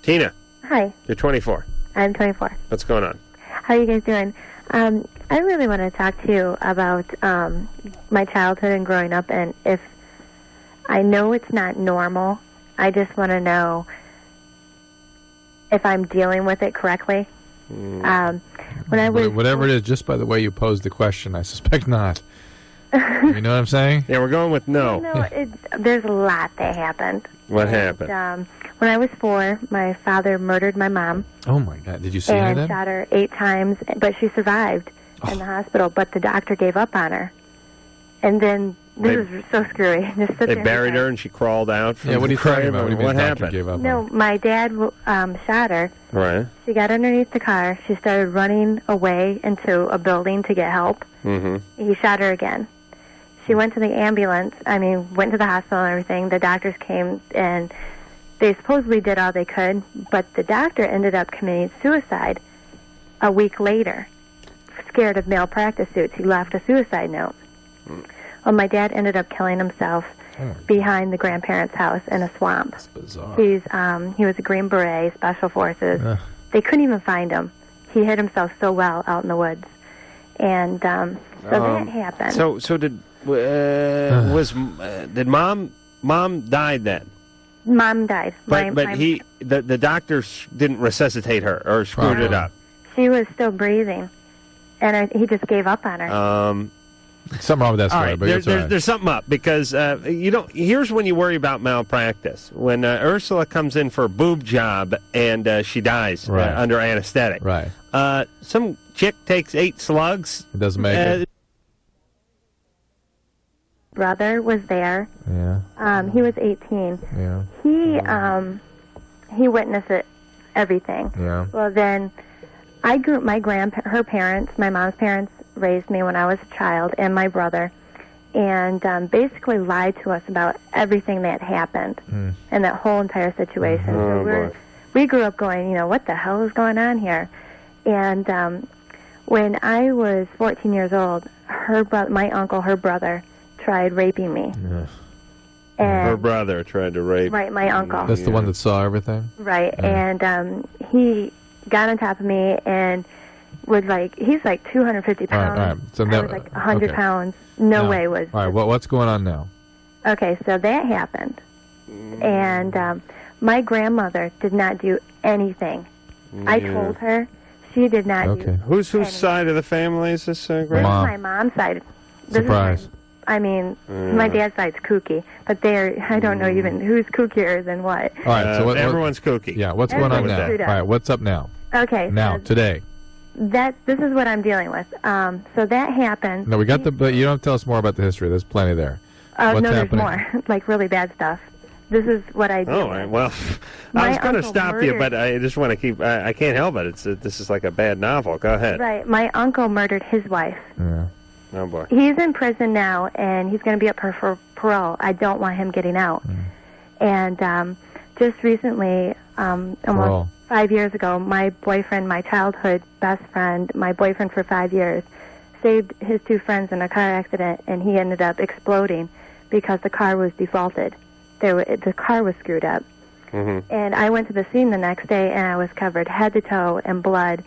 Tina. Hi. You're 24. I'm 24. What's going on? How are you guys doing? I really want to talk to you about my childhood and growing up, and if I know it's not normal, I just want to know if I'm dealing with it correctly. When I was Whatever it is, just by the way you posed the question, I suspect not. You know what I'm saying? Yeah, we're going with no. There's a lot that happened. What happened? When I was 4, my father murdered my mom. Oh, my God. Did you see her and then? shot her 8 times, but she survived in the hospital, but the doctor gave up on her. And then, this is so screwy. They buried her and she crawled out from what are you talking about? What happened? Gave up no, my dad shot her. Right. She got underneath the car. She started running away into a building to get help. Mm-hmm. He shot her again. She went to the ambulance, went to the hospital and everything. The doctors came and they supposedly did all they could, but the doctor ended up committing suicide a week later. Scared of malpractice suits, he left a suicide note. Well, my dad ended up killing himself behind the grandparents' house in a swamp. That's bizarre. He was a Green Beret, Special Forces. They couldn't even find him. He hid himself so well out in the woods. And so that happened. So did mom died then? Mom died. But the doctors didn't resuscitate her or screwed it up. She was still breathing, and he just gave up on her. Something wrong with that story, all right, but it's all right. There's something up because here's when you worry about malpractice. When Ursela comes in for a boob job and she dies under anesthetic. Right. Some chick takes 8 slugs. It doesn't make it. Brother was there. Yeah. He was 18. Yeah. He witnessed everything. Yeah. Well, then I grew her parents, my mom's parents, raised me when I was a child, and my brother, and basically lied to us about everything that happened and that whole entire situation. So we grew up going, what the hell is going on here? And when I was 14 years old, my uncle, her brother, tried raping me. Yeah. And her brother tried to rape. Right, my uncle. That's the one that saw everything? Right, and he got on top of me and he's like 250 pounds. All right. So I was like 100 pounds. No way was. All right, what's going on now? Okay, so that happened. And my grandmother did not do anything. I told her. She did not do Whose side of the family is this, grandma? This is my mom's side. Surprise. My dad's side's kooky, but I don't know even who's kookier than what. All right, so everyone's kooky. Yeah, what's going on now? All right, what's up now? Okay. Now, today. This is what I'm dealing with. So that happened. No, but you don't have to tell us more about the history. There's plenty there. No, there's more, like really bad stuff. This is what I do. Oh, right. Well, I was going to stop you, but I just want to keep. I can't help it. This is like a bad novel. Go ahead. Right. My uncle murdered his wife. Yeah. Oh boy. He's in prison now, and he's going to be up for parole. I don't want him getting out. And just recently, almost 5 years ago, my boyfriend, my childhood best friend, my boyfriend for 5 years, saved his 2 friends in a car accident, and he ended up exploding because the car was defaulted. The car was screwed up. And I went to the scene the next day, and I was covered head to toe in blood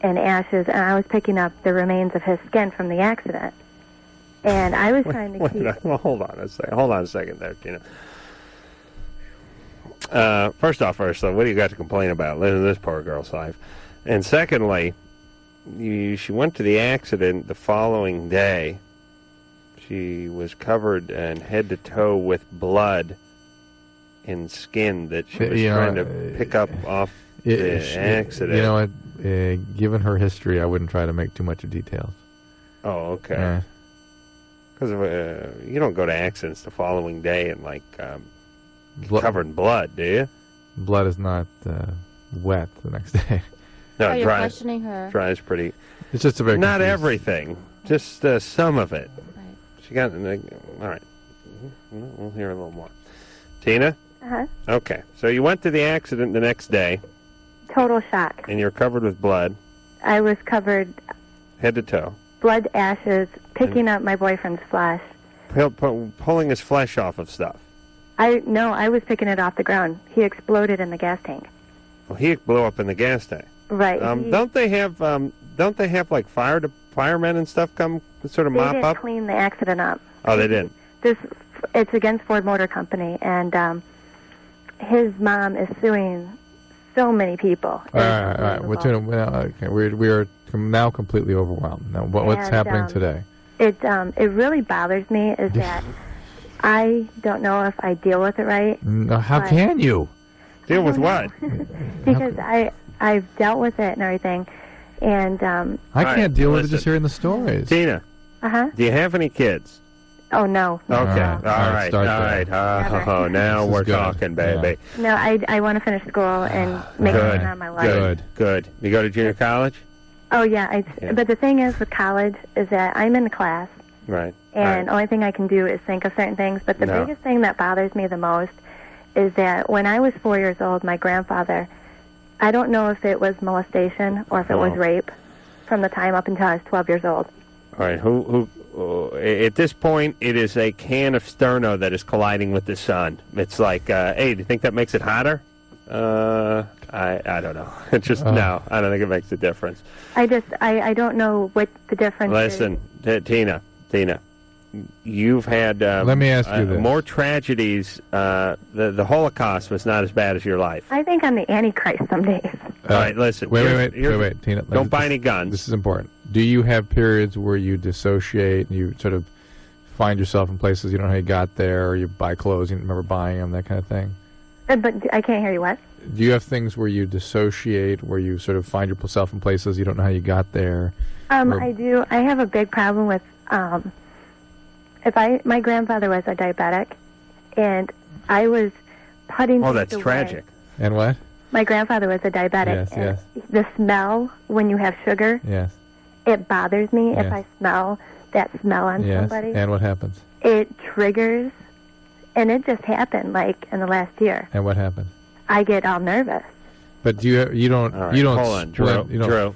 and ashes, and I was picking up the remains of his skin from the accident. And I was trying to keep... Well, hold on a second there, Tina. First off, Ursula, what do you got to complain about? Living this poor girl's life. And secondly, she went to the accident the following day. She was covered and head to toe with blood and skin that she was trying to pick up off the accident. You know what? Given her history, I wouldn't try to make too much of details. Oh, okay. Because you don't go to accidents the following day and covered in blood, do you? Blood is not wet the next day. No, you're questioning her. Dries pretty. It's just a very not confused. everything, just some of it. Right. She got all right. We'll hear a little more. Tina. Okay, so you went to the accident the next day. Total shock. And you're covered with blood. I was covered head to toe. Blood, ashes, picking up my boyfriend's flesh. Pulling his flesh off of stuff. I was picking it off the ground. He exploded in the gas tank. Well, he blew up in the gas tank. Right. Don't they have like firemen and stuff come sort of mop up? They didn't clean the accident up. Oh, they didn't. It's against Ford Motor Company, and his mom is suing so many people. All right. We are now completely overwhelmed. Now, what's happening today? It really bothers me is that I don't know if I deal with it right. No, how can you? Deal with what? Because I've dealt with it and everything, and I can't deal with it just hearing the stories. Tina, do you have any kids? Oh, no. Okay. All right. Oh, now we're talking, baby. Yeah. No, I want to finish school and make it on my life. Good. You go to junior college? Oh, yeah. But the thing is with college is that I'm in the class. Right. And the only thing I can do is think of certain things. But the biggest thing that bothers me the most is that when I was 4 years old, my grandfather, I don't know if it was molestation or if it was rape from the time up until I was 12 years old. All right. Who at this point, it is a can of Sterno that is colliding with the sun. It's like, hey, do you think that makes it hotter? I don't know. It's just, no, I don't think it makes a difference. I don't know what the difference is. Listen, Tina, you've had let me ask you this. More tragedies. The Holocaust was not as bad as your life. I think I'm the Antichrist some days. All right, listen. Wait, Tina. Don't buy any guns. This is important. Do you have periods where you dissociate and you sort of find yourself in places you don't know how you got there, or you buy clothes you don't remember buying them, that kind of thing? But I can't hear you. What? Do you have things where you dissociate, where you sort of find yourself in places you don't know how you got there? I do. I have a big problem with my grandfather was a diabetic, and I was putting. Oh, that's tragic. And what? My grandfather was a diabetic. Yes. The smell when you have sugar. Yes. It bothers me if I smell that smell on somebody. And what happens? It triggers, and it just happened like in the last year. And what happened? I get all nervous. But you don't. Hold on, Drew.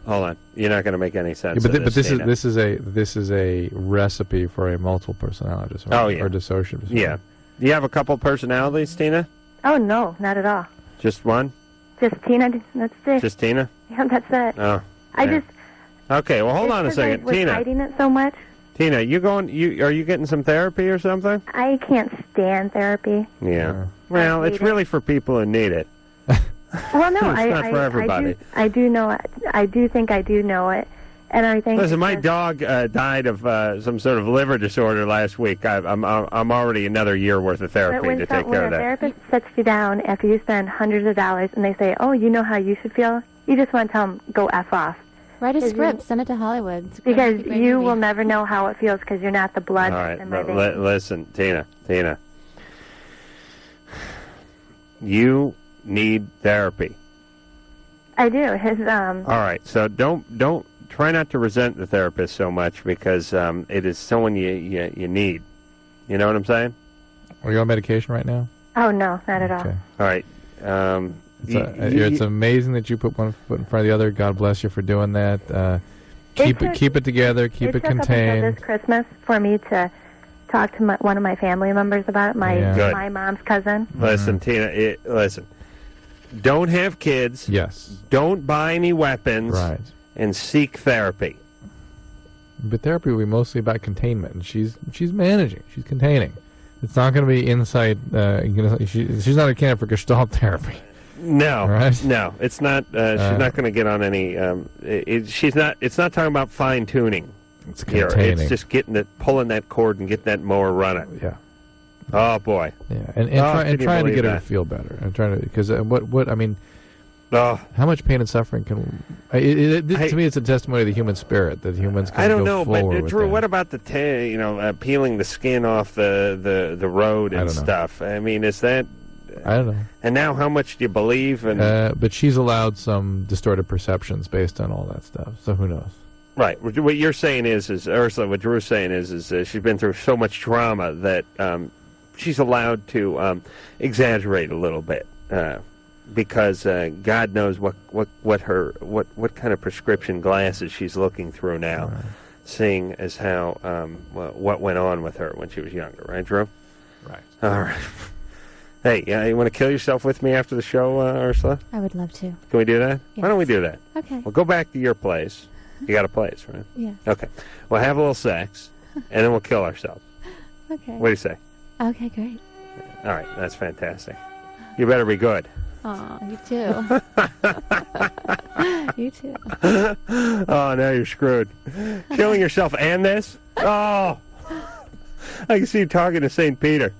Hold on. You're not going to make any sense. Yeah, but this is a recipe for a multiple personality disorder. Or dissociative disorder. Yeah. Do you have a couple personalities, Tina? Oh no, not at all. Just one? Just Tina. That's it. Just Tina? Yeah, that's it. Oh. I just. Okay. Well, hold on a second, Tina. Hiding it so much. Tina, are you getting some therapy or something? I can't stand therapy. Yeah. Well, it's really for people who need it. Well, no, it's not for everybody. I do know it. I do think I do know it, and I think. Listen, my dog died of some sort of liver disorder last week. I'm already another year worth of therapy to take care of that. When a therapist sets you down after you spend hundreds of dollars, and they say, "Oh, you know how you should feel," you just want to tell them, "Go F off." Write a script, send it to Hollywood. Because you will never know how it feels because you're not the blood in my veins. Listen, Tina, you need therapy. I do. All right, so don't try not to resent the therapist so much because it is someone you need. You know what I'm saying? Are you on medication right now? Oh no, not at all. Okay. All right. It's amazing that you put one foot in front of the other. God bless you for doing that. Keep it together. Keep it contained. It took this Christmas for me to talk to one of my family members about it. My mom's cousin. Listen, Tina. Listen. Don't have kids. Yes. Don't buy any weapons. Right. And seek therapy. But therapy will be mostly about containment, and she's managing. She's containing. It's not going to be insight. She's not a candidate for Gestalt therapy. No, right? No, it's not. She's not going to get on any. She's not. It's not talking about fine tuning. It's containing. It's just pulling that cord and getting that mower running. Yeah. Oh boy. Yeah, and trying to get her to feel better. And trying to because what I mean. How much pain and suffering can? To me, it's a testimony of the human spirit that humans can. I don't go know, but Drew, with what about peeling the skin off the road and stuff? I mean, is that? I don't know. And now, how much do you believe? But she's allowed some distorted perceptions based on all that stuff. So who knows? Right. What you're saying is Ursula. What Drew's saying is she's been through so much trauma that she's allowed to exaggerate a little bit. Because God knows what kind of prescription glasses she's looking through now, seeing as how what went on with her when she was younger, right, Drew? Right. All right. Hey, you want to kill yourself with me after the show, Ursela? I would love to. Can we do that? Yes. Why don't we do that? Okay. We'll go back to your place. You got a place, right? Yes. Okay. We'll have a little sex, and then we'll kill ourselves. Okay. What do you say? Okay, great. All right, that's fantastic. You better be good. Oh, you too. You too. Oh, now you're screwed. Killing yourself and this? Oh! I can see you talking to St. Peter.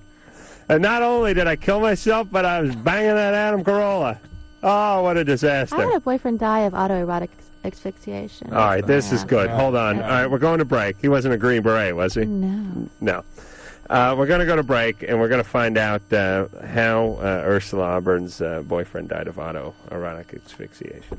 And not only did I kill myself, but I was banging that Adam Carolla. Oh, what a disaster. I had a boyfriend die of autoerotic asphyxiation. All right, this is good. Hold on. All right, we're going to break. He wasn't a Green Beret, was he? No. No. We're going to go to break, and we're going to find out how Ursela Auburn's boyfriend died of autoerotic asphyxiation.